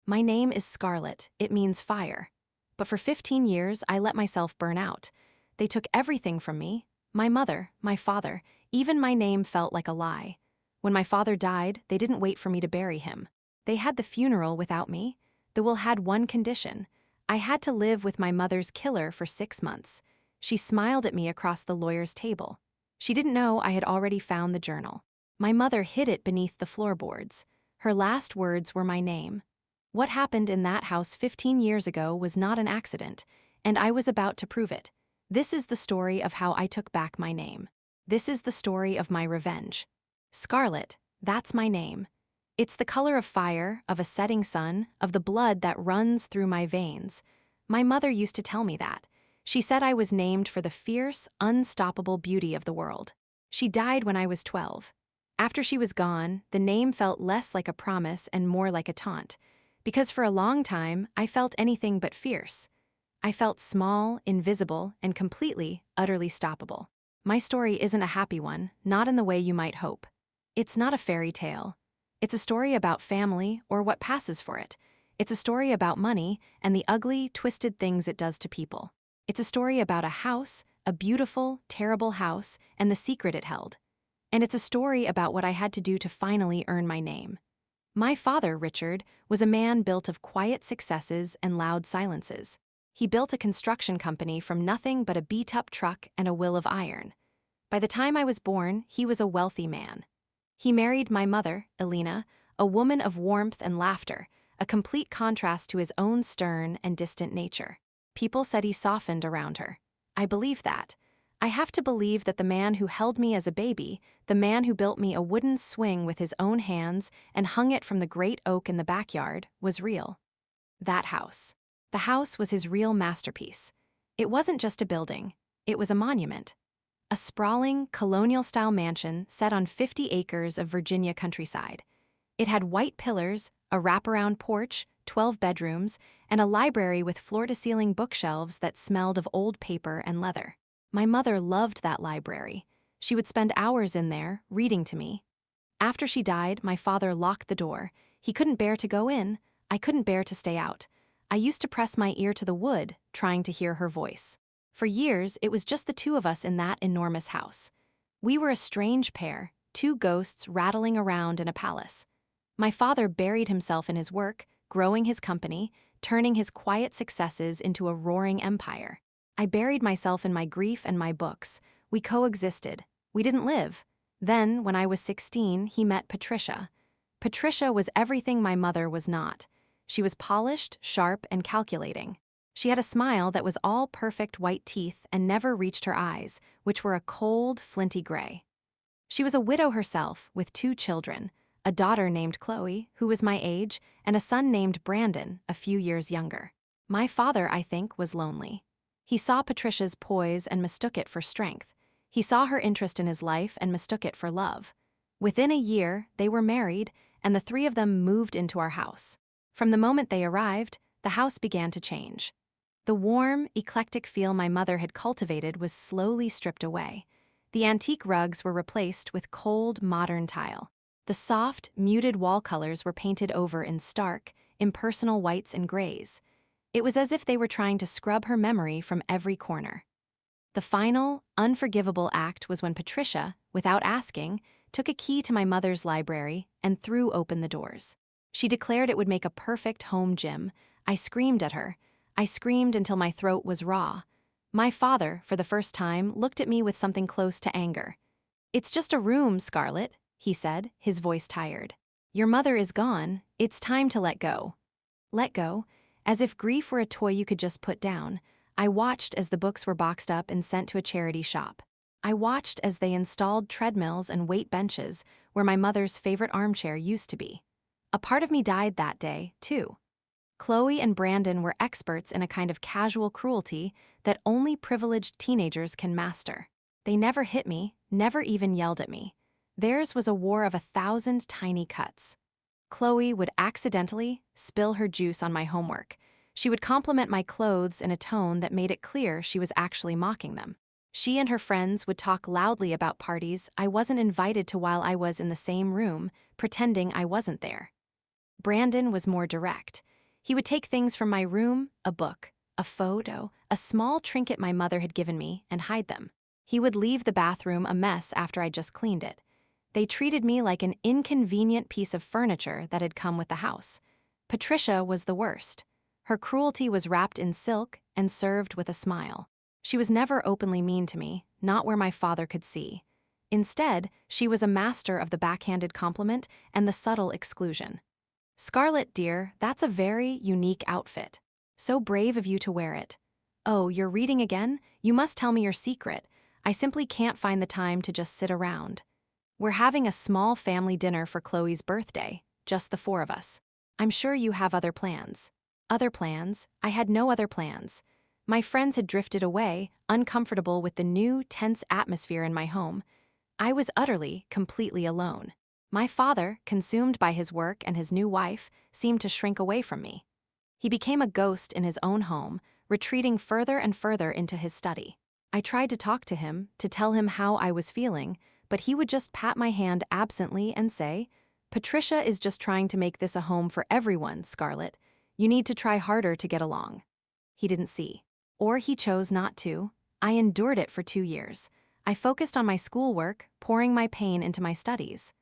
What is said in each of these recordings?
My name is Scarlett. It means fire. But for 15 years, I let myself burn out. They took everything from me. My mother, my father, even my name felt like a lie. When my father died, they didn't wait for me to bury him. They had the funeral without me. The will had one condition. I had to live with my mother's killer for 6 months. She smiled at me across the lawyer's table. She didn't know I had already found the journal. My mother hid it beneath the floorboards. Her last words were my name. What happened in that house 15 years ago was not an accident, and I was about to prove it. This is the story of how I took back my name. This is the story of my revenge. Scarlet, that's my name. It's the color of fire, of a setting sun, of the blood that runs through my veins. My mother used to tell me that. She said I was named for the fierce, unstoppable beauty of the world. She died when I was 12. After she was gone, the name felt less like a promise and more like a taunt. Because for a long time, I felt anything but fierce. I felt small, invisible, and completely, utterly stoppable. My story isn't a happy one, not in the way you might hope. It's not a fairy tale. It's a story about family or what passes for it. It's a story about money and the ugly, twisted things it does to people. It's a story about a house, a beautiful, terrible house, and the secret it held. And it's a story about what I had to do to finally earn my name. My father, Richard, was a man built of quiet successes and loud silences. He built a construction company from nothing but a beat-up truck and a will of iron. By the time I was born, he was a wealthy man. He married my mother, Elena, a woman of warmth and laughter, a complete contrast to his own stern and distant nature. People said he softened around her. I believe that. I have to believe that the man who held me as a baby, the man who built me a wooden swing with his own hands and hung it from the great oak in the backyard, was real. That house. The house was his real masterpiece. It wasn't just a building, it was a monument. A sprawling, colonial-style mansion set on 50 acres of Virginia countryside. It had white pillars, a wraparound porch, 12 bedrooms, and a library with floor-to-ceiling bookshelves that smelled of old paper and leather. My mother loved that library. She would spend hours in there, reading to me. After she died, my father locked the door. He couldn't bear to go in. I couldn't bear to stay out. I used to press my ear to the wood, trying to hear her voice. For years, it was just the two of us in that enormous house. We were a strange pair, two ghosts rattling around in a palace. My father buried himself in his work, growing his company, turning his quiet successes into a roaring empire. I buried myself in my grief and my books. We coexisted. We didn't live. Then, when I was 16, he met Patricia. Patricia was everything my mother was not. She was polished, sharp, and calculating. She had a smile that was all perfect white teeth and never reached her eyes, which were a cold, flinty gray. She was a widow herself, with 2 children, a daughter named Chloe, who was my age, and a son named Brandon, a few years younger. My father, I think, was lonely. He saw Patricia's poise and mistook it for strength. He saw her interest in his life and mistook it for love. Within a year, they were married, and the 3 of them moved into our house. From the moment they arrived, the house began to change. The warm, eclectic feel my mother had cultivated was slowly stripped away. The antique rugs were replaced with cold, modern tile. The soft, muted wall colors were painted over in stark, impersonal whites and grays. It was as if they were trying to scrub her memory from every corner. The final, unforgivable act was when Patricia, without asking, took a key to my mother's library and threw open the doors. She declared it would make a perfect home gym. I screamed at her. I screamed until my throat was raw. My father, for the first time, looked at me with something close to anger. "It's just a room, Scarlett," he said, his voice tired. "Your mother is gone. It's time to let go." Let go? As if grief were a toy you could just put down. I watched as the books were boxed up and sent to a charity shop. I watched as they installed treadmills and weight benches where my mother's favorite armchair used to be. A part of me died that day, too. Chloe and Brandon were experts in a kind of casual cruelty that only privileged teenagers can master. They never hit me, never even yelled at me. Theirs was a war of 1,000 tiny cuts. Chloe would accidentally spill her juice on my homework. She would compliment my clothes in a tone that made it clear she was actually mocking them. She and her friends would talk loudly about parties I wasn't invited to while I was in the same room, pretending I wasn't there. Brandon was more direct. He would take things from my room, a book, a photo, a small trinket my mother had given me, and hide them. He would leave the bathroom a mess after I just cleaned it. They treated me like an inconvenient piece of furniture that had come with the house. Patricia was the worst. Her cruelty was wrapped in silk and served with a smile. She was never openly mean to me, not where my father could see. Instead, she was a master of the backhanded compliment and the subtle exclusion. "Scarlett, dear, that's a very unique outfit. So brave of you to wear it. Oh, you're reading again? You must tell me your secret. I simply can't find the time to just sit around. We're having a small family dinner for Chloe's birthday, just the four of us. I'm sure you have other plans." Other plans? I had no other plans. My friends had drifted away, uncomfortable with the new, tense atmosphere in my home. I was utterly, completely alone. My father, consumed by his work and his new wife, seemed to shrink away from me. He became a ghost in his own home, retreating further and further into his study. I tried to talk to him, to tell him how I was feeling, but he would just pat my hand absently and say, "Patricia is just trying to make this a home for everyone, Scarlett. You need to try harder to get along." He didn't see. Or he chose not to. I endured it for 2 years. I focused on my schoolwork, pouring my pain into my studies.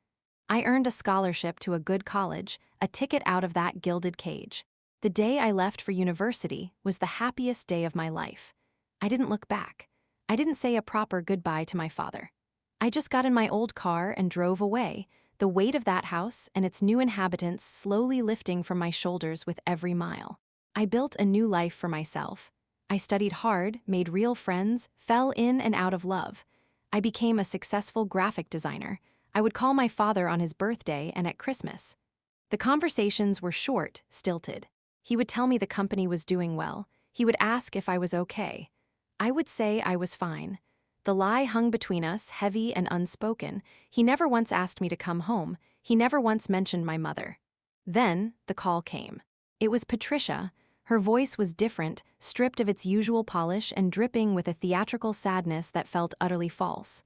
I earned a scholarship to a good college, a ticket out of that gilded cage. The day I left for university was the happiest day of my life. I didn't look back. I didn't say a proper goodbye to my father. I just got in my old car and drove away, the weight of that house and its new inhabitants slowly lifting from my shoulders with every mile. I built a new life for myself. I studied hard, made real friends, fell in and out of love. I became a successful graphic designer. I would call my father on his birthday and at Christmas. The conversations were short, stilted. He would tell me the company was doing well. He would ask if I was okay. I would say I was fine. The lie hung between us, heavy and unspoken. He never once asked me to come home. He never once mentioned my mother. Then, the call came. It was Patricia. Her voice was different, stripped of its usual polish and dripping with a theatrical sadness that felt utterly false.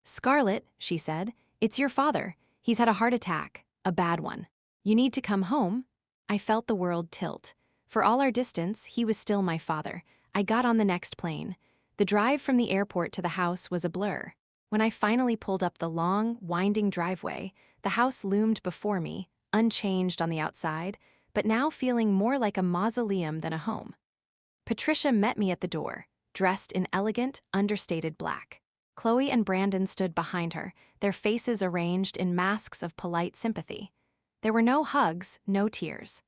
"Scarlett," she said, "it's your father. He's had a heart attack, a bad one. You need to come home." I felt the world tilt. For all our distance, he was still my father. I got on the next plane. The drive from the airport to the house was a blur. When I finally pulled up the long, winding driveway, the house loomed before me, unchanged on the outside, but now feeling more like a mausoleum than a home. Patricia met me at the door, dressed in elegant, understated black. Chloe and Brandon stood behind her, their faces arranged in masks of polite sympathy. There were no hugs, no tears.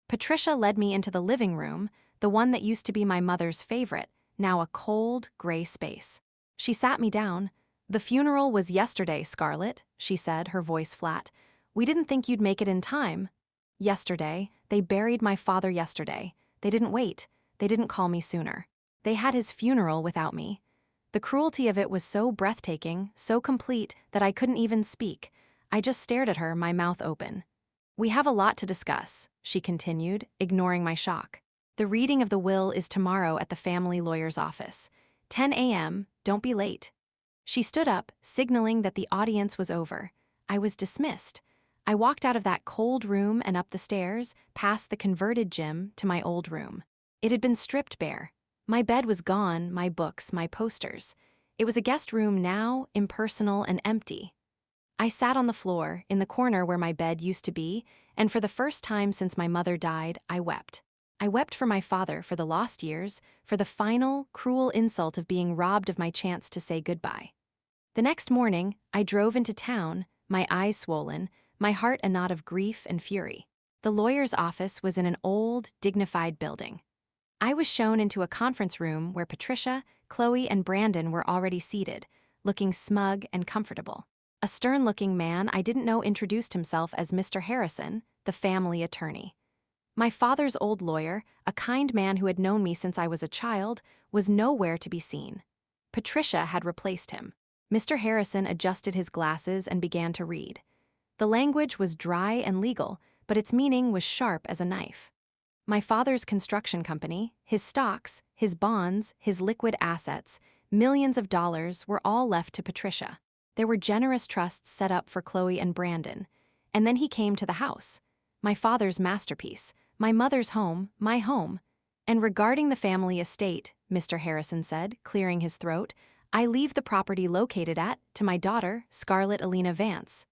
Patricia led me into the living room, the one that used to be my mother's favorite, now a cold, gray space. She sat me down. "The funeral was yesterday, Scarlett," she said, her voice flat. "We didn't think you'd make it in time." Yesterday, they buried my father yesterday. They didn't wait. They didn't call me sooner. They had his funeral without me. The cruelty of it was so breathtaking, so complete, that I couldn't even speak. I just stared at her, my mouth open. "We have a lot to discuss," she continued, ignoring my shock. "The reading of the will is tomorrow at the family lawyer's office. 10 a.m., don't be late." She stood up, signaling that the audience was over. I was dismissed. I walked out of that cold room and up the stairs, past the converted gym, to my old room. It had been stripped bare. My bed was gone, my books, my posters. It was a guest room now, impersonal and empty. I sat on the floor, in the corner where my bed used to be, and for the first time since my mother died, I wept. I wept for my father, for the lost years, for the final, cruel insult of being robbed of my chance to say goodbye. The next morning, I drove into town, my eyes swollen, my heart a knot of grief and fury. The lawyer's office was in an old, dignified building. I was shown into a conference room where Patricia, Chloe, and Brandon were already seated, looking smug and comfortable. A stern-looking man I didn't know introduced himself as Mr. Harrison, the family attorney. My father's old lawyer, a kind man who had known me since I was a child, was nowhere to be seen. Patricia had replaced him. Mr. Harrison adjusted his glasses and began to read. The language was dry and legal, but its meaning was sharp as a knife. My father's construction company, his stocks, his bonds, his liquid assets, millions of dollars were all left to Patricia. There were generous trusts set up for Chloe and Brandon. And then he came to the house. My father's masterpiece, my mother's home, my home. And regarding the family estate, Mr. Harrison said, clearing his throat, I leave the property located at, to my daughter, Scarlett Alina Vance.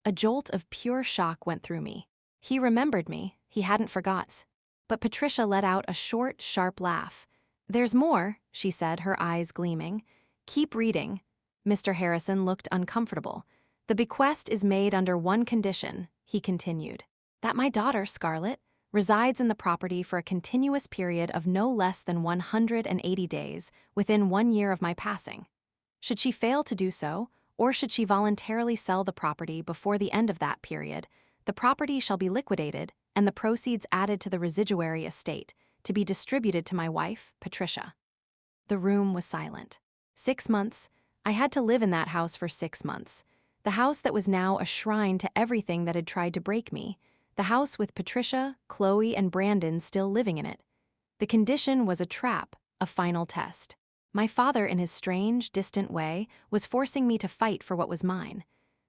A jolt of pure shock went through me. He remembered me, he hadn't forgot. But Patricia let out a short, sharp laugh. There's more, she said, her eyes gleaming. Keep reading. Mr. Harrison looked uncomfortable. The bequest is made under one condition, he continued. That my daughter, Scarlett, resides in the property for a continuous period of no less than 180 days within 1 year of my passing. Should she fail to do so, or should she voluntarily sell the property before the end of that period, the property shall be liquidated and the proceeds added to the residuary estate to be distributed to my wife, Patricia. The room was silent. 6 months. I had to live in that house for 6 months. The house that was now a shrine to everything that had tried to break me. The house with Patricia, Chloe, and Brandon still living in it. The condition was a trap, a final test. My father, in his strange, distant way, was forcing me to fight for what was mine.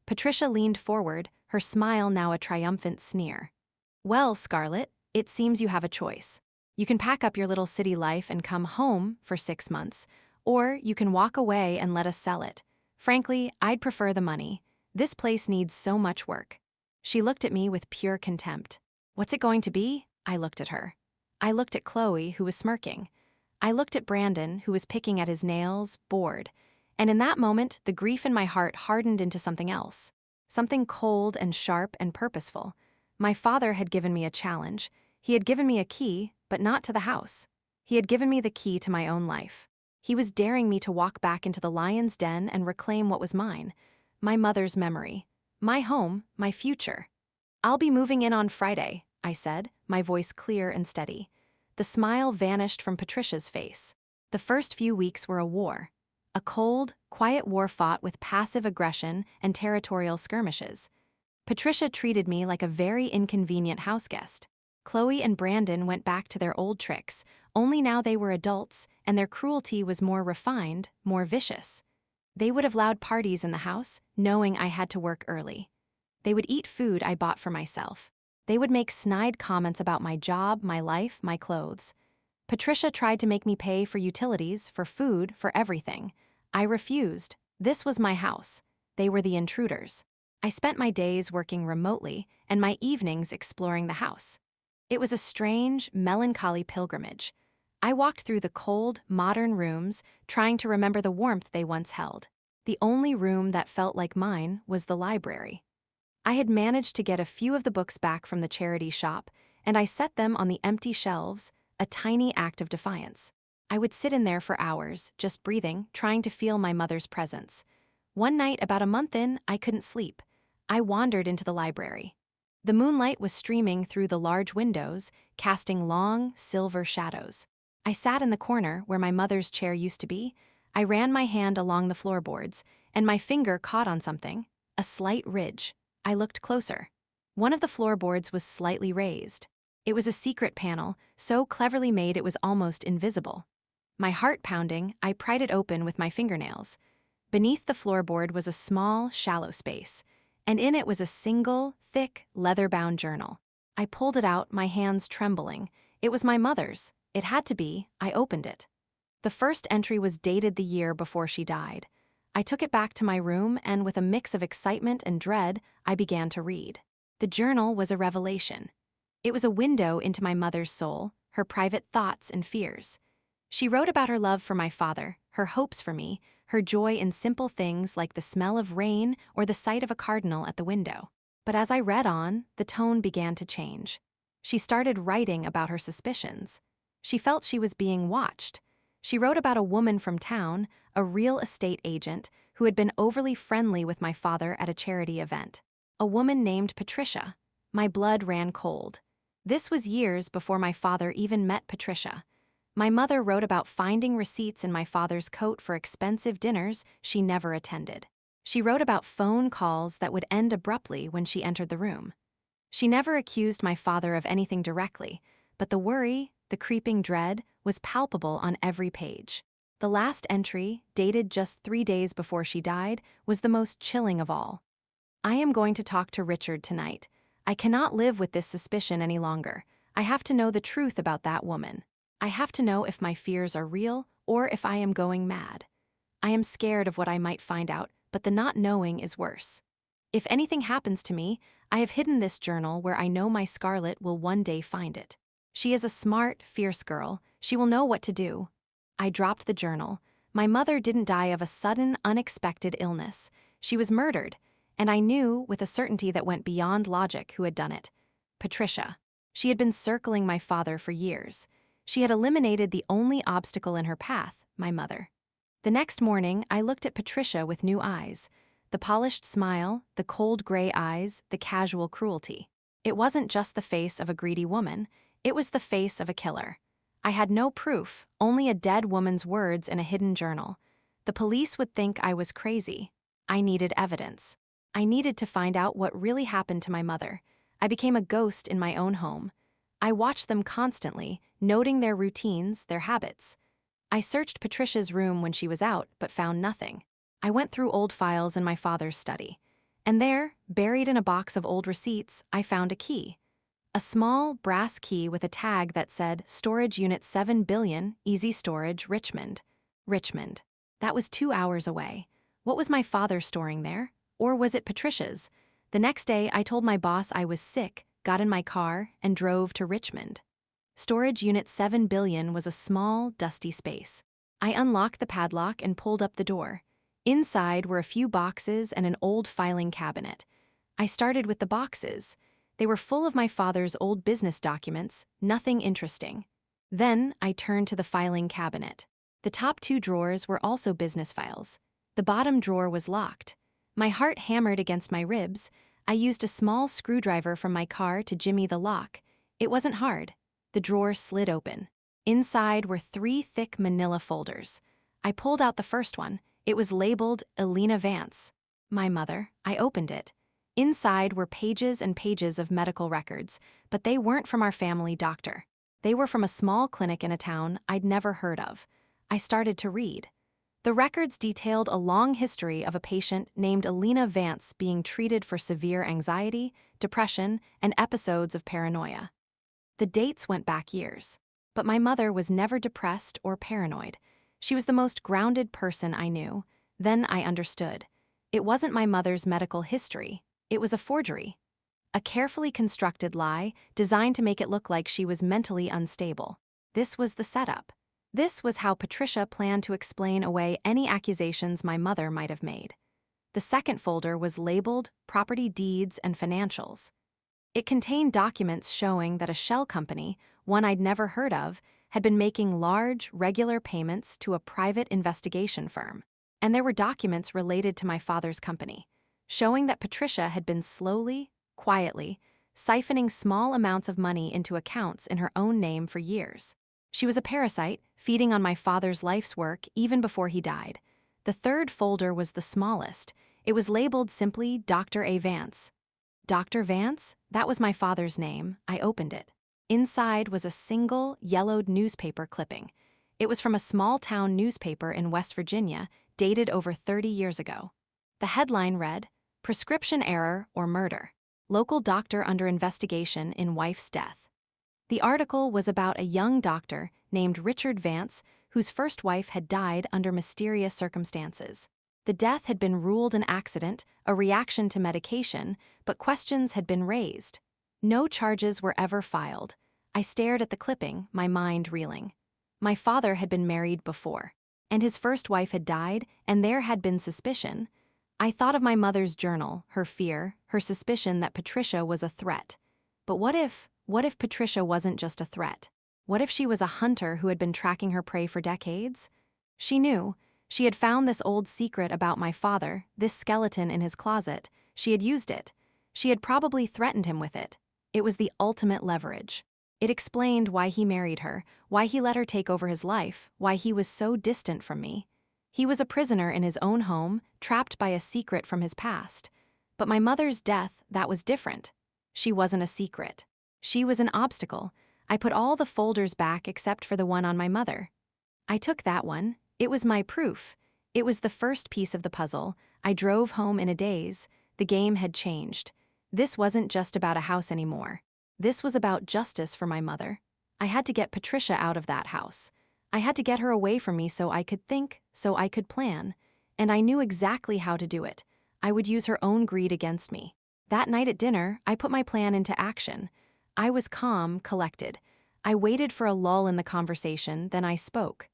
Patricia leaned forward, her smile now a triumphant sneer. Well, Scarlett, it seems you have a choice. You can pack up your little city life and come home for 6 months, or you can walk away and let us sell it. Frankly, I'd prefer the money. This place needs so much work. She looked at me with pure contempt. What's it going to be? I looked at her. I looked at Chloe, who was smirking. I looked at Brandon, who was picking at his nails, bored. And in that moment, the grief in my heart hardened into something else. Something cold and sharp and purposeful. My father had given me a challenge. He had given me a key, but not to the house. He had given me the key to my own life. He was daring me to walk back into the lion's den and reclaim what was mine. My mother's memory. My home, my future. I'll be moving in on Friday, I said, my voice clear and steady. The smile vanished from Patricia's face. The first few weeks were a war. A cold, quiet war fought with passive aggression and territorial skirmishes. Patricia treated me like a very inconvenient houseguest. Chloe and Brandon went back to their old tricks, only now they were adults, and their cruelty was more refined, more vicious. They would have loud parties in the house, knowing I had to work early. They would eat food I bought for myself. They would make snide comments about my job, my life, my clothes. Patricia tried to make me pay for utilities, for food, for everything. I refused. This was my house. They were the intruders. I spent my days working remotely and my evenings exploring the house. It was a strange, melancholy pilgrimage. I walked through the cold, modern rooms, trying to remember the warmth they once held. The only room that felt like mine was the library. I had managed to get a few of the books back from the charity shop, and I set them on the empty shelves, a tiny act of defiance. I would sit in there for hours, just breathing, trying to feel my mother's presence. One night, about a month in, I couldn't sleep. I wandered into the library. The moonlight was streaming through the large windows, casting long, silver shadows. I sat in the corner where my mother's chair used to be. I ran my hand along the floorboards, and my finger caught on something, a slight ridge. I looked closer. One of the floorboards was slightly raised. It was a secret panel, so cleverly made it was almost invisible. My heart pounding, I pried it open with my fingernails. Beneath the floorboard was a small, shallow space, and in it was a single, thick, leather-bound journal. I pulled it out, my hands trembling. It was my mother's. It had to be. I opened it. The first entry was dated the year before she died. I took it back to my room, and with a mix of excitement and dread, I began to read. The journal was a revelation. It was a window into my mother's soul, her private thoughts and fears. She wrote about her love for my father, her hopes for me, her joy in simple things like the smell of rain or the sight of a cardinal at the window. But as I read on, the tone began to change. She started writing about her suspicions. She felt she was being watched. She wrote about a woman from town, a real estate agent, who had been overly friendly with my father at a charity event. A woman named Patricia. My blood ran cold. This was years before my father even met Patricia. My mother wrote about finding receipts in my father's coat for expensive dinners she never attended. She wrote about phone calls that would end abruptly when she entered the room. She never accused my father of anything directly, but the worry, the creeping dread, was palpable on every page. The last entry, dated just 3 days before she died, was the most chilling of all. I am going to talk to Richard tonight. I cannot live with this suspicion any longer. I have to know the truth about that woman. I have to know if my fears are real or if I am going mad. I am scared of what I might find out, but the not knowing is worse. If anything happens to me, I have hidden this journal where I know my Scarlett will one day find it. She is a smart, fierce girl. She will know what to do. I dropped the journal. My mother didn't die of a sudden, unexpected illness. She was murdered, and I knew with a certainty that went beyond logic who had done it. Patricia. She had been circling my father for years. She had eliminated the only obstacle in her path, my mother. The next morning, I looked at Patricia with new eyes. The polished smile, the cold gray eyes, the casual cruelty. It wasn't just the face of a greedy woman, it was the face of a killer. I had no proof, only a dead woman's words in a hidden journal. The police would think I was crazy. I needed evidence. I needed to find out what really happened to my mother. I became a ghost in my own home. I watched them constantly, noting their routines, their habits. I searched Patricia's room when she was out, but found nothing. I went through old files in my father's study. And there, buried in a box of old receipts, I found a key. A small, brass key with a tag that said, Storage Unit 7 Billion, Easy Storage, Richmond. Richmond. That was 2 hours away. What was my father storing there? Or was it Patricia's? The next day, I told my boss I was sick, got in my car, and drove to Richmond. Storage Unit 7 Billion was a small, dusty space. I unlocked the padlock and pulled up the door. Inside were a few boxes and an old filing cabinet. I started with the boxes. They were full of my father's old business documents, nothing interesting. Then I turned to the filing cabinet. The top 2 drawers were also business files. The bottom drawer was locked. My heart hammered against my ribs. I used a small screwdriver from my car to jimmy the lock. It wasn't hard. The drawer slid open. Inside were 3 thick manila folders. I pulled out the first one. It was labeled Elena Vance. My mother. I opened it. Inside were pages and pages of medical records, but they weren't from our family doctor. They were from a small clinic in a town I'd never heard of. I started to read. The records detailed a long history of a patient named Elena Vance being treated for severe anxiety, depression, and episodes of paranoia. The dates went back years, but my mother was never depressed or paranoid. She was the most grounded person I knew. Then I understood. It wasn't my mother's medical history. It was a forgery. A carefully constructed lie designed to make it look like she was mentally unstable. This was the setup. This was how Patricia planned to explain away any accusations my mother might have made. The second folder was labeled Property Deeds and Financials. It contained documents showing that a shell company, one I'd never heard of, had been making large, regular payments to a private investigation firm. And there were documents related to my father's company, showing that Patricia had been slowly, quietly, siphoning small amounts of money into accounts in her own name for years. She was a parasite, feeding on my father's life's work even before he died. The third folder was the smallest. It was labeled simply Dr. A. Vance. Dr. Vance? That was my father's name. I opened it. Inside was a single, yellowed newspaper clipping. It was from a small-town newspaper in West Virginia, dated over 30 years ago. The headline read, Prescription Error or Murder. Local doctor under investigation in wife's death. The article was about a young doctor named Richard Vance, whose first wife had died under mysterious circumstances. The death had been ruled an accident, a reaction to medication, but questions had been raised. No charges were ever filed. I stared at the clipping, my mind reeling. My father had been married before, and his first wife had died, and there had been suspicion. I thought of my mother's journal, her fear, her suspicion that Patricia was a threat. But what if Patricia wasn't just a threat? What if she was a hunter who had been tracking her prey for decades? She knew. She had found this old secret about my father, this skeleton in his closet. She had used it. She had probably threatened him with it. It was the ultimate leverage. It explained why he married her, why he let her take over his life, why he was so distant from me. He was a prisoner in his own home, trapped by a secret from his past. But my mother's death, that was different. She wasn't a secret. She was an obstacle. I put all the folders back except for the one on my mother. I took that one. It was my proof. It was the first piece of the puzzle. I drove home in a daze. The game had changed. This wasn't just about a house anymore. This was about justice for my mother. I had to get Patricia out of that house. I had to get her away from me so I could think, so I could plan. And I knew exactly how to do it. I would use her own greed against me. That night at dinner, I put my plan into action. I was calm, collected. I waited for a lull in the conversation, then I spoke.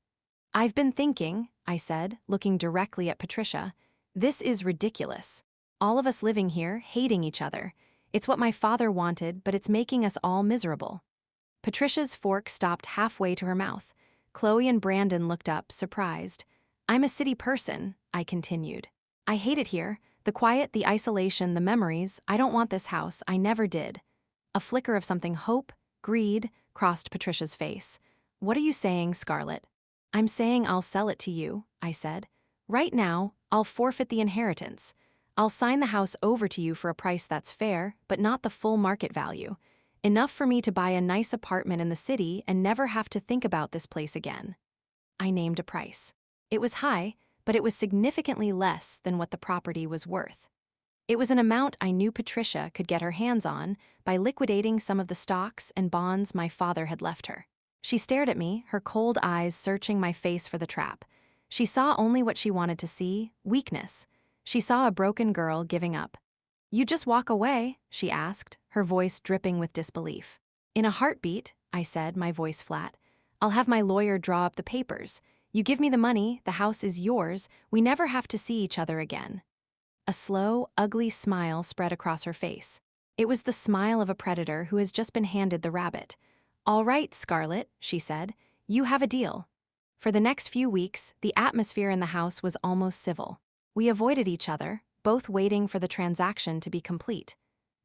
"I've been thinking," I said, looking directly at Patricia. "This is ridiculous. All of us living here, hating each other. It's what my father wanted, but it's making us all miserable." Patricia's fork stopped halfway to her mouth. Chloe and Brandon looked up, surprised. "I'm a city person," I continued. "I hate it here. The quiet, the isolation, the memories. I don't want this house. I never did." A flicker of something hope, greed, crossed Patricia's face. "What are you saying, Scarlett?" "I'm saying I'll sell it to you," I said. "Right now, I'll forfeit the inheritance. I'll sign the house over to you for a price that's fair, but not the full market value. Enough for me to buy a nice apartment in the city and never have to think about this place again." I named a price. It was high, but it was significantly less than what the property was worth. It was an amount I knew Patricia could get her hands on by liquidating some of the stocks and bonds my father had left her. She stared at me, her cold eyes searching my face for the trap. She saw only what she wanted to see, weakness. She saw a broken girl giving up. "You just walk away?" she asked, her voice dripping with disbelief. "In a heartbeat," I said, my voice flat. "I'll have my lawyer draw up the papers. You give me the money, the house is yours, we never have to see each other again." A slow, ugly smile spread across her face. It was the smile of a predator who has just been handed the rabbit. "All right, Scarlett," she said, "you have a deal." For the next few weeks, the atmosphere in the house was almost civil. We avoided each other, both waiting for the transaction to be complete.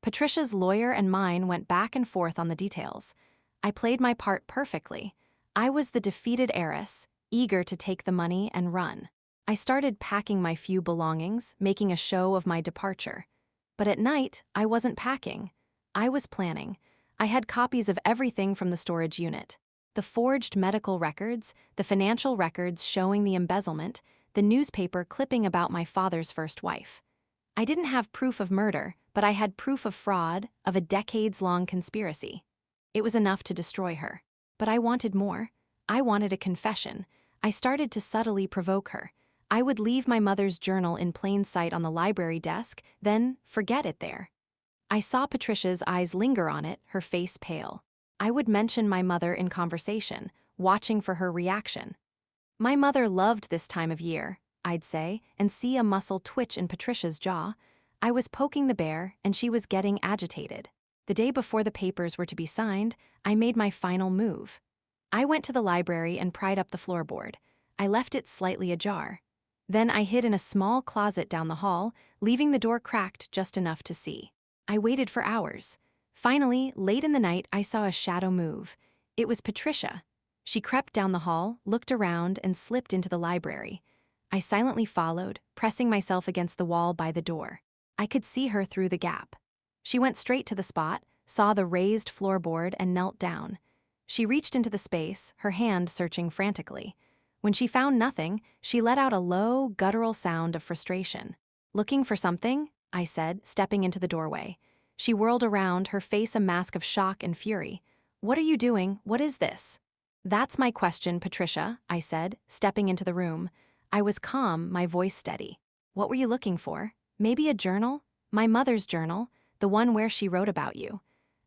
Patricia's lawyer and mine went back and forth on the details. I played my part perfectly. I was the defeated heiress, eager to take the money and run. I started packing my few belongings, making a show of my departure. But at night, I wasn't packing. I was planning. I had copies of everything from the storage unit. The forged medical records, the financial records showing the embezzlement, the newspaper clipping about my father's first wife. I didn't have proof of murder, but I had proof of fraud, of a decades-long conspiracy. It was enough to destroy her. But I wanted more. I wanted a confession. I started to subtly provoke her. I would leave my mother's journal in plain sight on the library desk, then forget it there. I saw Patricia's eyes linger on it, her face pale. I would mention my mother in conversation, watching for her reaction. "My mother loved this time of year," I'd say, and see a muscle twitch in Patricia's jaw. I was poking the bear, and she was getting agitated. The day before the papers were to be signed, I made my final move. I went to the library and pried up the floorboard. I left it slightly ajar. Then I hid in a small closet down the hall, leaving the door cracked just enough to see. I waited for hours. Finally, late in the night, I saw a shadow move. It was Patricia. She crept down the hall, looked around, and slipped into the library. I silently followed, pressing myself against the wall by the door. I could see her through the gap. She went straight to the spot, saw the raised floorboard, and knelt down. She reached into the space, her hand searching frantically. When she found nothing, she let out a low, guttural sound of frustration. "Looking for something?" I said, stepping into the doorway. She whirled around, her face a mask of shock and fury. "What are you doing? What is this?" "That's my question, Patricia," I said, stepping into the room. I was calm, my voice steady. "What were you looking for? Maybe a journal? My mother's journal, the one where she wrote about you.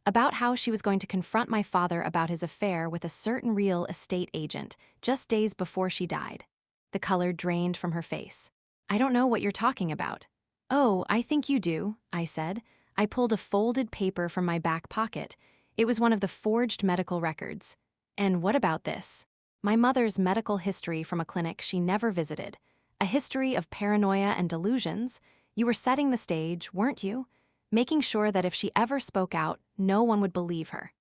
About how she was going to confront my father about his affair with a certain real estate agent just days before she died." The color drained from her face. "I don't know what you're talking about." "Oh, I think you do," I said. I pulled a folded paper from my back pocket. It was one of the forged medical records. "And what about this?" "My mother's medical history from a clinic she never visited. A history of paranoia and delusions. You were setting the stage, weren't you? Making sure that if she ever spoke out, no one would believe her."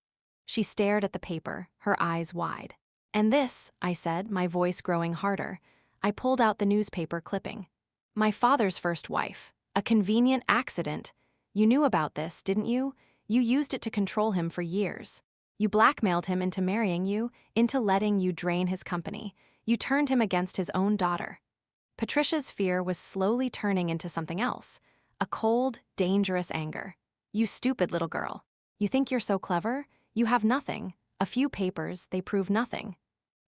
She stared at the paper, her eyes wide. "And this," I said, my voice growing harder. I pulled out the newspaper clipping. "My father's first wife. A convenient accident. You knew about this, didn't you? You used it to control him for years. You blackmailed him into marrying you, into letting you drain his company. You turned him against his own daughter." Patricia's fear was slowly turning into something else. A cold, dangerous anger. "You stupid little girl. You think you're so clever? You have nothing. A few papers, they prove nothing.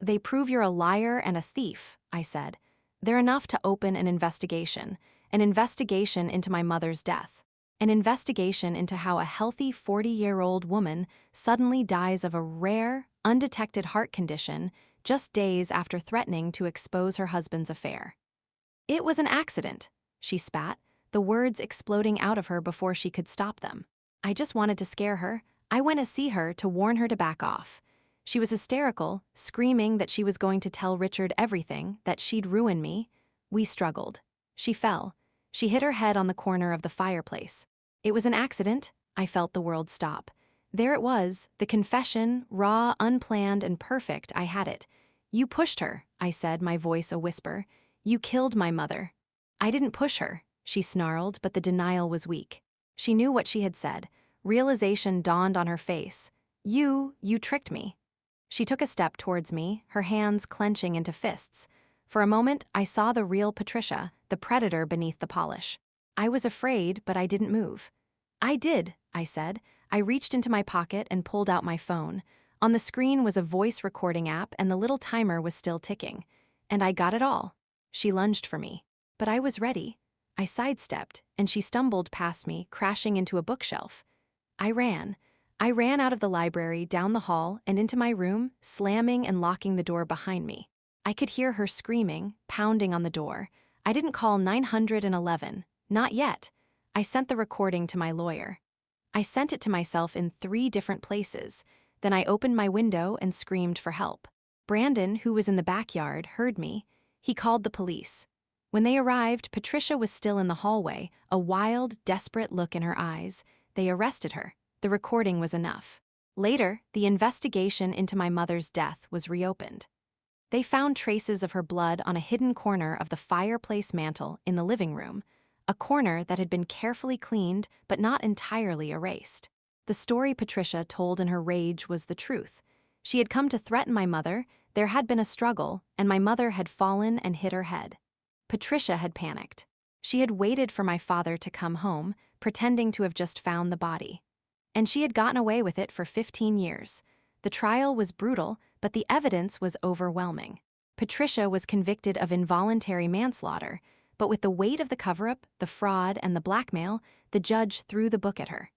They prove you're a liar and a thief, I said. They're enough to open an investigation into my mother's death. An investigation into how a healthy 40-year-old woman suddenly dies of a rare, undetected heart condition just days after threatening to expose her husband's affair. It was an accident, she spat, the words exploding out of her before she could stop them. I just wanted to scare her. I went to see her to warn her to back off. She was hysterical, screaming that she was going to tell Richard everything, that she'd ruin me. We struggled. She fell. She hit her head on the corner of the fireplace. It was an accident. I felt the world stop. There it was, the confession, raw, unplanned, and perfect. I had it. You pushed her, I said, my voice a whisper. You killed my mother. I didn't push her, she snarled, but the denial was weak. She knew what she had said. Realization dawned on her face. You tricked me. She took a step towards me, her hands clenching into fists. For a moment, I saw the real Patricia, the predator beneath the polish. I was afraid, but I didn't move. I did, I said. I reached into my pocket and pulled out my phone. On the screen was a voice recording app and the little timer was still ticking. And I got it all. She lunged for me. But I was ready. I sidestepped, and she stumbled past me, crashing into a bookshelf. I ran. I ran out of the library, down the hall, and into my room, slamming and locking the door behind me. I could hear her screaming, pounding on the door. I didn't call 911. Not yet. I sent the recording to my lawyer. I sent it to myself in 3 different places. Then I opened my window and screamed for help. Brandon, who was in the backyard, heard me. He called the police. When they arrived, Patricia was still in the hallway, a wild, desperate look in her eyes. They arrested her. The recording was enough. Later, the investigation into my mother's death was reopened. They found traces of her blood on a hidden corner of the fireplace mantel in the living room, a corner that had been carefully cleaned but not entirely erased. The story Patricia told in her rage was the truth. She had come to threaten my mother, there had been a struggle, and my mother had fallen and hit her head. Patricia had panicked. She had waited for my father to come home, pretending to have just found the body. And she had gotten away with it for 15 years. The trial was brutal, but the evidence was overwhelming. Patricia was convicted of involuntary manslaughter, but with the weight of the cover-up, the fraud, and the blackmail, the judge threw the book at her.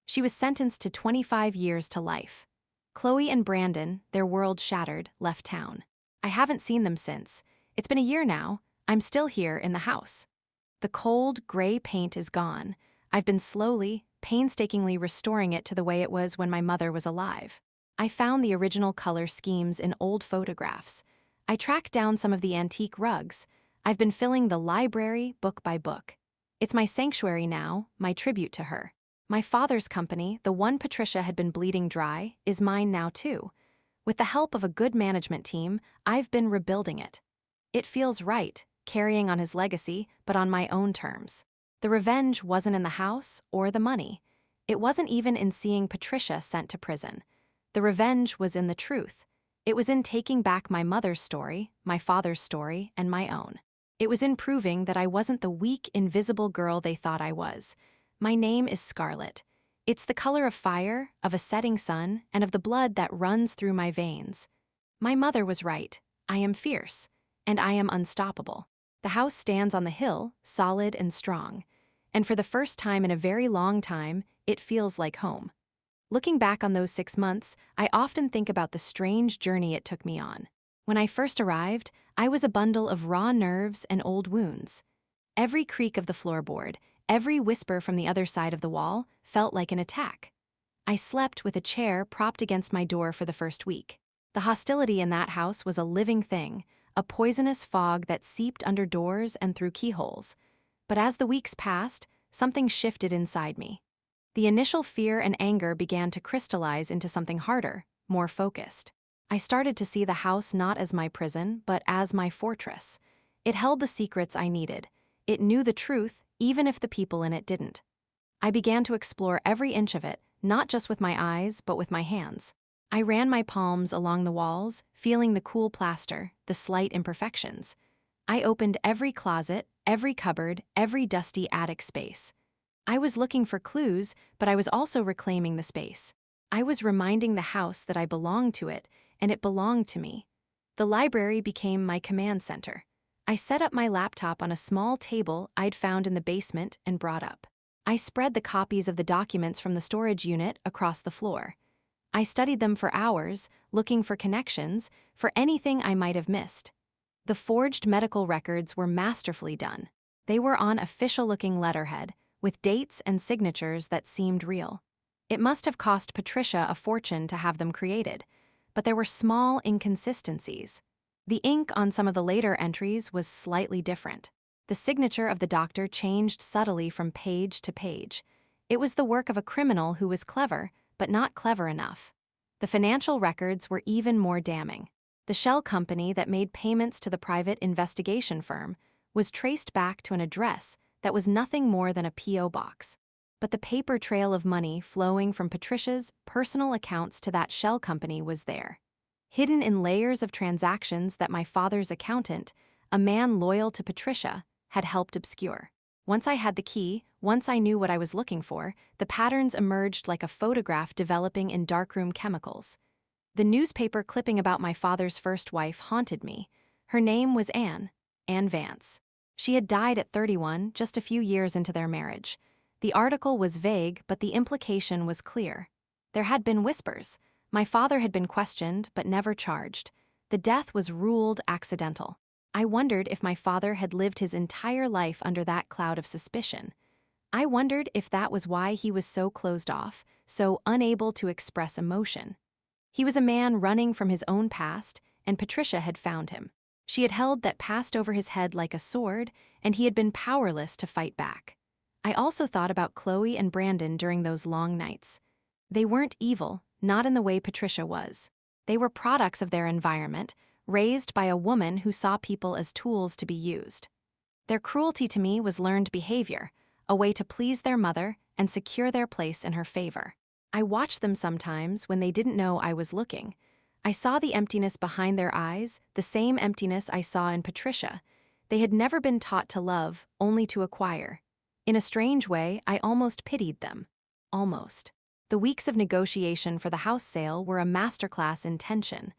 She was sentenced to 25 years to life. Chloe and Brandon, their world shattered, left town. I haven't seen them since. It's been a year now. I'm still here in the house. The cold, gray paint is gone. I've been slowly, painstakingly restoring it to the way it was when my mother was alive. I found the original color schemes in old photographs. I tracked down some of the antique rugs. I've been filling the library book by book. It's my sanctuary now, my tribute to her. My father's company, the one Patricia had been bleeding dry, is mine now too. With the help of a good management team, I've been rebuilding it. It feels right, carrying on his legacy, but on my own terms. The revenge wasn't in the house or the money. It wasn't even in seeing Patricia sent to prison. The revenge was in the truth. It was in taking back my mother's story, my father's story, and my own. It was in proving that I wasn't the weak, invisible girl they thought I was. My name is Scarlett. It's the color of fire, of a setting sun, and of the blood that runs through my veins. My mother was right. I am fierce, and I am unstoppable. The house stands on the hill, solid and strong. And for the first time in a very long time, it feels like home. Looking back on those 6 months, I often think about the strange journey it took me on. When I first arrived, I was a bundle of raw nerves and old wounds. Every creak of the floorboard, every whisper from the other side of the wall, felt like an attack. I slept with a chair propped against my door for the first week. The hostility in that house was a living thing, a poisonous fog that seeped under doors and through keyholes. But as the weeks passed, something shifted inside me. The initial fear and anger began to crystallize into something harder, more focused. I started to see the house not as my prison, but as my fortress. It held the secrets I needed. It knew the truth, even if the people in it didn't. I began to explore every inch of it, not just with my eyes, but with my hands. I ran my palms along the walls, feeling the cool plaster, the slight imperfections. I opened every closet, every cupboard, every dusty attic space. I was looking for clues, but I was also reclaiming the space. I was reminding the house that I belonged to it, and it belonged to me. The library became my command center. I set up my laptop on a small table I'd found in the basement and brought up. I spread the copies of the documents from the storage unit across the floor. I studied them for hours, looking for connections, for anything I might have missed. The forged medical records were masterfully done. They were on official-looking letterhead, with dates and signatures that seemed real. It must have cost Patricia a fortune to have them created, but there were small inconsistencies. The ink on some of the later entries was slightly different. The signature of the doctor changed subtly from page to page. It was the work of a criminal who was clever, but not clever enough. The financial records were even more damning. The shell company that made payments to the private investigation firm was traced back to an address that was nothing more than a P.O. box. But the paper trail of money flowing from Patricia's personal accounts to that shell company was there. Hidden in layers of transactions that my father's accountant, a man loyal to Patricia, had helped obscure. Once I had the key, once I knew what I was looking for, the patterns emerged like a photograph developing in darkroom chemicals. The newspaper clipping about my father's first wife haunted me. Her name was Anne Vance. She had died at 31, just a few years into their marriage. The article was vague, but the implication was clear. There had been whispers. My father had been questioned, but never charged. The death was ruled accidental. I wondered if my father had lived his entire life under that cloud of suspicion. I wondered if that was why he was so closed off, so unable to express emotion. He was a man running from his own past, and Patricia had found him. She had held that past over his head like a sword, and he had been powerless to fight back. I also thought about Chloe and Brandon during those long nights. They weren't evil, not in the way Patricia was. They were products of their environment, raised by a woman who saw people as tools to be used. Their cruelty to me was learned behavior, a way to please their mother and secure their place in her favor. I watched them sometimes when they didn't know I was looking. I saw the emptiness behind their eyes, the same emptiness I saw in Patricia. They had never been taught to love, only to acquire. In a strange way, I almost pitied them. Almost. The weeks of negotiation for the house sale were a masterclass in tension.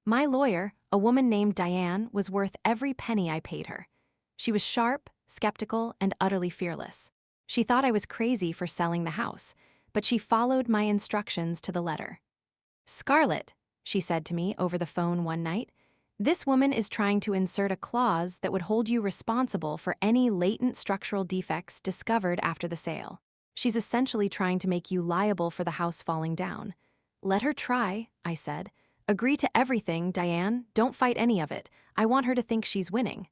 My lawyer, a woman named Diane, was worth every penny I paid her. She was sharp, skeptical, and utterly fearless. She thought I was crazy for selling the house, but she followed my instructions to the letter. "Scarlett," she said to me over the phone one night, "this woman is trying to insert a clause that would hold you responsible for any latent structural defects discovered after the sale. She's essentially trying to make you liable for the house falling down." "Let her try," I said. "Agree to everything, Diane. Don't fight any of it. I want her to think she's winning."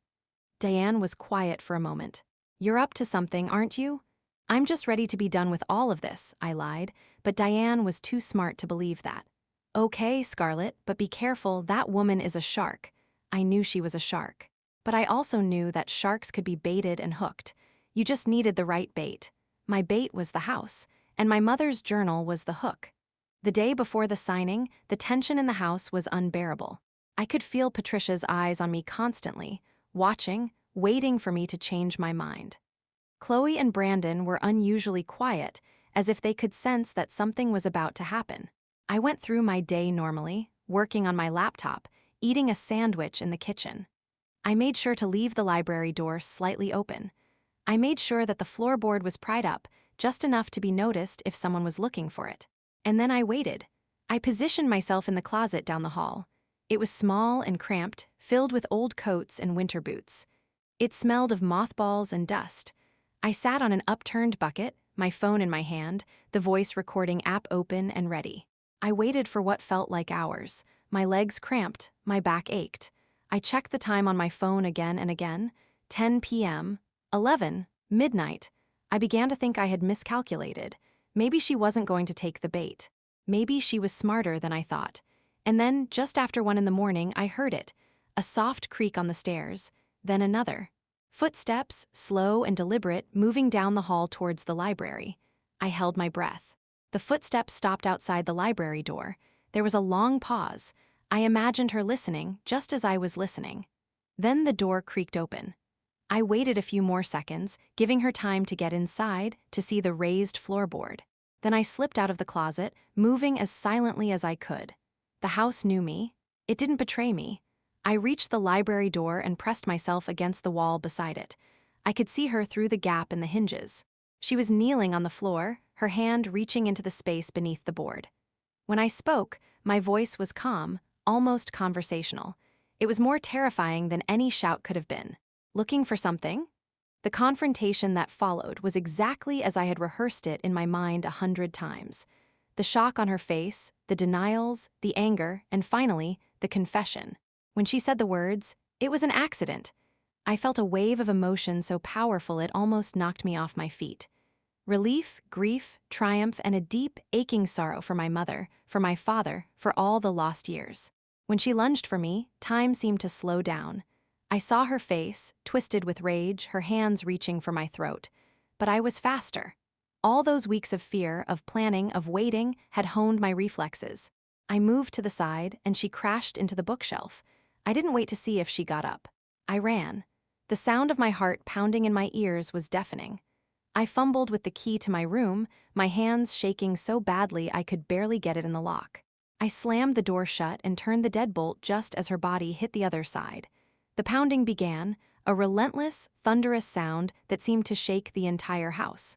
Diane was quiet for a moment. "You're up to something, aren't you?" "I'm just ready to be done with all of this," I lied, but Diane was too smart to believe that. "Okay, Scarlett, but be careful, that woman is a shark." I knew she was a shark. But I also knew that sharks could be baited and hooked. You just needed the right bait. My bait was the house, and my mother's journal was the hook. The day before the signing, the tension in the house was unbearable. I could feel Patricia's eyes on me constantly, watching, waiting for me to change my mind. Chloe and Brandon were unusually quiet, as if they could sense that something was about to happen. I went through my day normally, working on my laptop, eating a sandwich in the kitchen. I made sure to leave the library door slightly open. I made sure that the floorboard was pried up, just enough to be noticed if someone was looking for it. And then I waited. I positioned myself in the closet down the hall. It was small and cramped, filled with old coats and winter boots. It smelled of mothballs and dust. I sat on an upturned bucket, my phone in my hand, the voice recording app open and ready. I waited for what felt like hours. My legs cramped, my back ached. I checked the time on my phone again and again. 10 p.m., 11, midnight. I began to think I had miscalculated. Maybe she wasn't going to take the bait. Maybe she was smarter than I thought. And then, just after 1 a.m, I heard it. A soft creak on the stairs, then another. Footsteps, slow and deliberate, moving down the hall towards the library. I held my breath. The footsteps stopped outside the library door. There was a long pause. I imagined her listening, just as I was listening. Then the door creaked open. I waited a few more seconds, giving her time to get inside to see the raised floorboard. Then I slipped out of the closet, moving as silently as I could. The house knew me. It didn't betray me. I reached the library door and pressed myself against the wall beside it. I could see her through the gap in the hinges. She was kneeling on the floor, her hand reaching into the space beneath the board. When I spoke, my voice was calm, almost conversational. It was more terrifying than any shout could have been. Looking for something? The confrontation that followed was exactly as I had rehearsed it in my mind 100 times. The shock on her face, the denials, the anger, and finally, the confession. When she said the words, "It was an accident," I felt a wave of emotion so powerful it almost knocked me off my feet. Relief, grief, triumph, and a deep, aching sorrow for my mother, for my father, for all the lost years. When she lunged for me, time seemed to slow down. I saw her face, twisted with rage, her hands reaching for my throat. But I was faster. All those weeks of fear, of planning, of waiting, had honed my reflexes. I moved to the side, and she crashed into the bookshelf. I didn't wait to see if she got up. I ran. The sound of my heart pounding in my ears was deafening. I fumbled with the key to my room, my hands shaking so badly I could barely get it in the lock. I slammed the door shut and turned the deadbolt just as her body hit the other side. The pounding began, a relentless, thunderous sound that seemed to shake the entire house.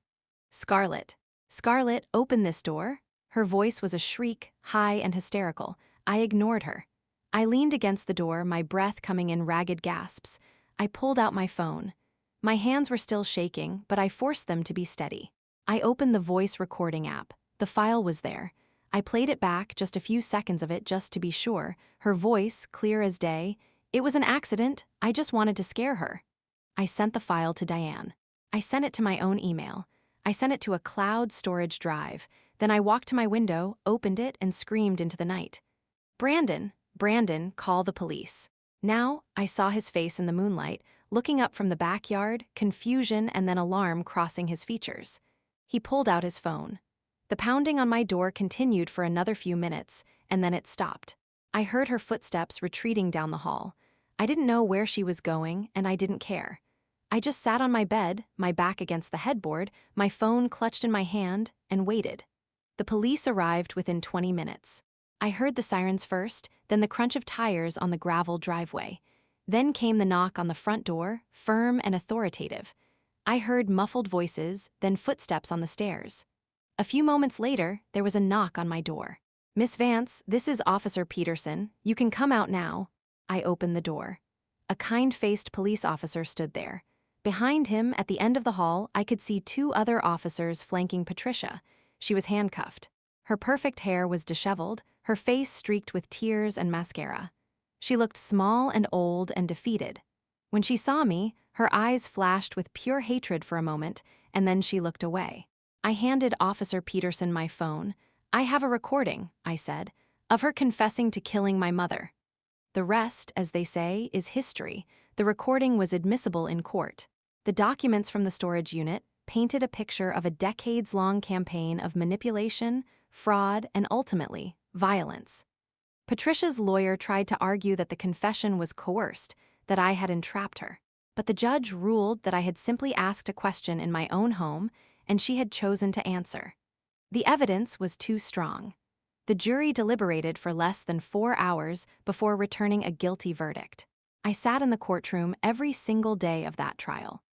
"Scarlett. Scarlett, open this door." Her voice was a shriek, high and hysterical. I ignored her. I leaned against the door, my breath coming in ragged gasps. I pulled out my phone. My hands were still shaking, but I forced them to be steady. I opened the voice recording app. The file was there. I played it back, just a few seconds of it just to be sure. Her voice, clear as day. "It was an accident. I just wanted to scare her." I sent the file to Diane. I sent it to my own email. I sent it to a cloud storage drive. Then I walked to my window, opened it, and screamed into the night. "Brandon, Brandon, call the police." Now, I saw his face in the moonlight, looking up from the backyard, confusion and then alarm crossing his features. He pulled out his phone. The pounding on my door continued for another few minutes, and then it stopped. I heard her footsteps retreating down the hall. I didn't know where she was going, and I didn't care. I just sat on my bed, my back against the headboard, my phone clutched in my hand, and waited. The police arrived within 20 minutes. I heard the sirens first, then the crunch of tires on the gravel driveway. Then came the knock on the front door, firm and authoritative. I heard muffled voices, then footsteps on the stairs. A few moments later, there was a knock on my door. "Miss Vance, this is Officer Peterson. You can come out now." I opened the door. A kind-faced police officer stood there. Behind him, at the end of the hall, I could see 2 other officers flanking Patricia. She was handcuffed. Her perfect hair was disheveled, her face streaked with tears and mascara. She looked small and old and defeated. When she saw me, her eyes flashed with pure hatred for a moment, and then she looked away. I handed Officer Peterson my phone. "I have a recording," I said, "of her confessing to killing my mother. The rest, as they say, is history." The recording was admissible in court. The documents from the storage unit painted a picture of a decades-long campaign of manipulation, fraud, and ultimately, violence. Patricia's lawyer tried to argue that the confession was coerced, that I had entrapped her. But the judge ruled that I had simply asked a question in my own home, and she had chosen to answer. The evidence was too strong. The jury deliberated for less than 4 hours before returning a guilty verdict. I sat in the courtroom every single day of that trial.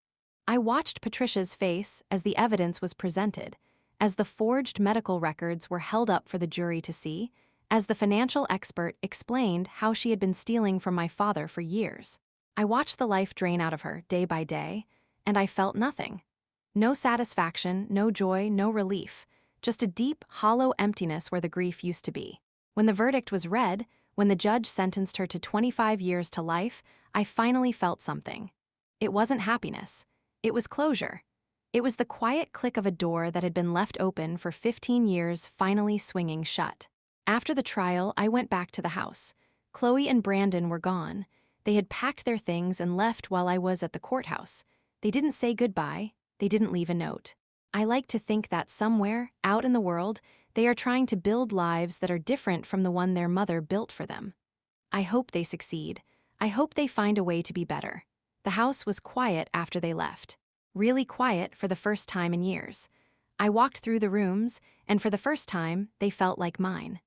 I watched Patricia's face as the evidence was presented, as the forged medical records were held up for the jury to see, as the financial expert explained how she had been stealing from my father for years. I watched the life drain out of her day by day, and I felt nothing. No satisfaction, no joy, no relief, just a deep, hollow emptiness where the grief used to be. When the verdict was read, when the judge sentenced her to 25 years to life, I finally felt something. It wasn't happiness. It was closure. It was the quiet click of a door that had been left open for 15 years finally swinging shut. After the trial, I went back to the house. Chloe and Brandon were gone. They had packed their things and left while I was at the courthouse. They didn't say goodbye. They didn't leave a note. I like to think that somewhere, out in the world, they are trying to build lives that are different from the one their mother built for them. I hope they succeed. I hope they find a way to be better. The house was quiet after they left. Really quiet for the first time in years. I walked through the rooms, and for the first time, they felt like mine.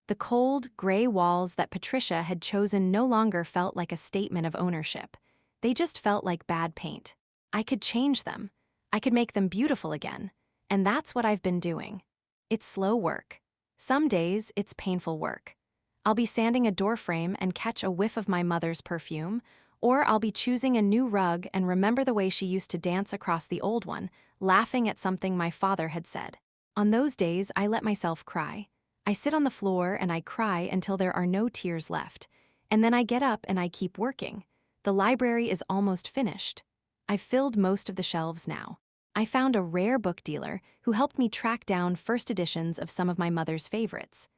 The cold, gray walls that Patricia had chosen no longer felt like a statement of ownership. They just felt like bad paint. I could change them. I could make them beautiful again. And that's what I've been doing. It's slow work. Some days, it's painful work. I'll be sanding a doorframe and catch a whiff of my mother's perfume, or I'll be choosing a new rug and remember the way she used to dance across the old one, laughing at something my father had said. On those days, I let myself cry. I sit on the floor and I cry until there are no tears left. And then I get up and I keep working. The library is almost finished. I've filled most of the shelves now. I found a rare book dealer who helped me track down first editions of some of my mother's favorites.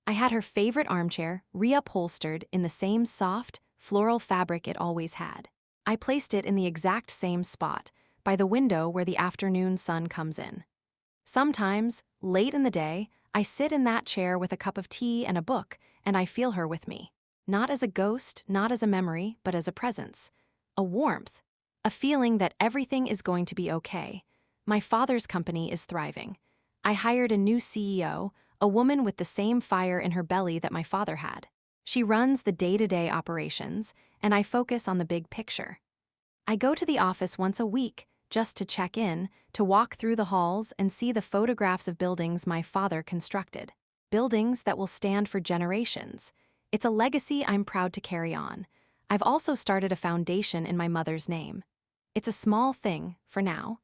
I had her favorite armchair reupholstered in the same soft, floral fabric it always had. I placed it in the exact same spot, by the window where the afternoon sun comes in. Sometimes, late in the day, I sit in that chair with a cup of tea and a book, and I feel her with me. Not as a ghost, not as a memory, but as a presence. A warmth. A feeling that everything is going to be okay. My father's company is thriving. I hired a new CEO, a woman with the same fire in her belly that my father had. She runs the day-to-day operations, and I focus on the big picture. I go to the office once a week, just to check in, to walk through the halls and see the photographs of buildings my father constructed. Buildings that will stand for generations. It's a legacy I'm proud to carry on. I've also started a foundation in my mother's name. It's a small thing, for now.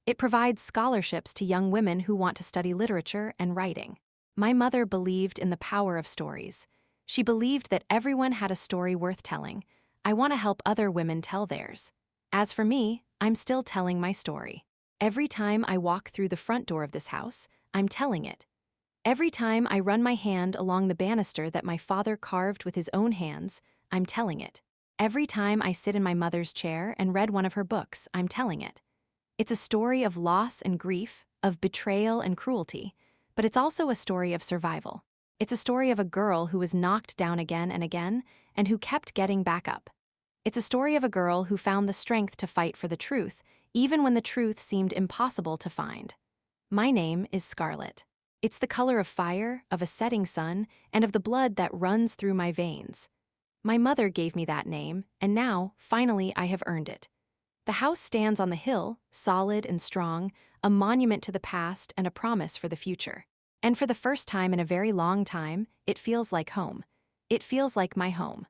It provides scholarships to young women who want to study literature and writing. My mother believed in the power of stories. She believed that everyone had a story worth telling. I want to help other women tell theirs. As for me, I'm still telling my story. Every time I walk through the front door of this house, I'm telling it. Every time I run my hand along the banister that my father carved with his own hands, I'm telling it. Every time I sit in my mother's chair and read one of her books, I'm telling it. It's a story of loss and grief, of betrayal and cruelty, but it's also a story of survival. It's a story of a girl who was knocked down again and again, and who kept getting back up. It's a story of a girl who found the strength to fight for the truth, even when the truth seemed impossible to find. My name is Scarlett. It's the color of fire, of a setting sun, and of the blood that runs through my veins. My mother gave me that name, and now, finally, I have earned it. The house stands on the hill, solid and strong, a monument to the past and a promise for the future. And for the first time in a very long time, it feels like home. It feels like my home.